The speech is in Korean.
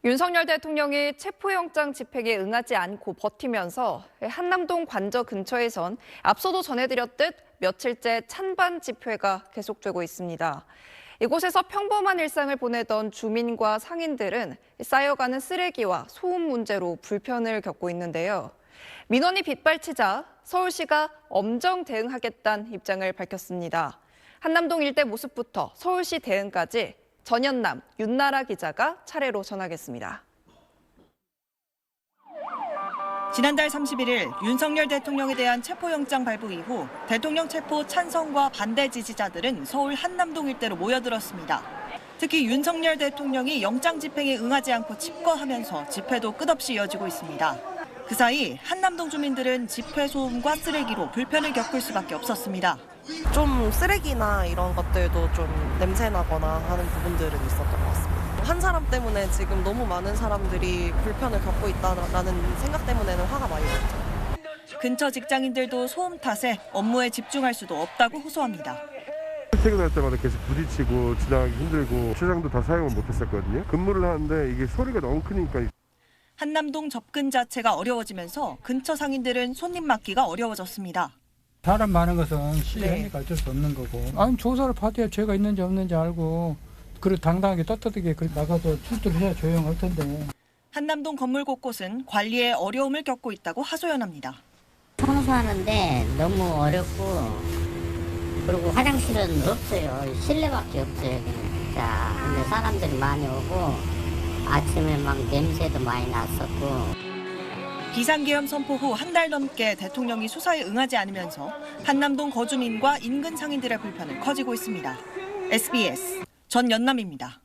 윤석열 대통령이 체포영장 집행에 응하지 않고 버티면서 한남동 관저 근처에선 앞서도 전해드렸듯 며칠째 찬반 집회가 계속되고 있습니다. 이곳에서 평범한 일상을 보내던 주민과 상인들은 쌓여가는 쓰레기와 소음 문제로 불편을 겪고 있는데요. 민원이 빗발치자 서울시가 엄정 대응하겠다는 입장을 밝혔습니다. 한남동 일대 모습부터 서울시 대응까지 전연남, 윤나라 기자가 차례로 전하겠습니다. 지난달 31일 윤석열 대통령에 대한 체포영장 발부 이후 대통령 체포 찬성과 반대 지지자들은 서울 한남동 일대로 모여들었습니다. 특히 윤석열 대통령이 영장 집행에 응하지 않고 칩거하면서 집회도 끝없이 이어지고 있습니다. 그 사이 한남동 주민들은 집회 소음과 쓰레기로 불편을 겪을 수밖에 없었습니다. 좀 쓰레기나 이런 것들도 좀 냄새나거나 하는 부분들은 있었던 것 같습니다. 한 사람 때문에 지금 너무 많은 사람들이 불편을 겪고 있다는 생각 때문에는 화가 많이 났죠. 근처 직장인들도 소음 탓에 업무에 집중할 수도 없다고 호소합니다. 퇴근할 때마다 계속 부딪히고 지나가기 힘들고 세상도 다 사용을 못했었거든요. 근무를 하는데 이게 소리가 너무 크니까. 한남동 접근 자체가 어려워지면서 근처 상인들은 손님 맡기가 어려워졌습니다. 사람 많은 것은 시행하니까 어쩔 수 없는 거고. 아니 조사를 받아야 죄가 있는지 없는지 알고 그리고 당당하게 떳떳하게 나가서 출두를 해야 조용할 텐데. 한남동 건물 곳곳은 관리에 어려움을 겪고 있다고 하소연합니다. 청소하는데 너무 어렵고 그리고 화장실은 없어요. 실내밖에 없어요. 진짜. 근데 사람들이 많이 오고 아침에 막 냄새도 많이 났었고. 비상계엄 선포 후 한 달 넘게 대통령이 수사에 응하지 않으면서 한남동 거주민과 인근 상인들의 불편은 커지고 있습니다. SBS 전연남입니다.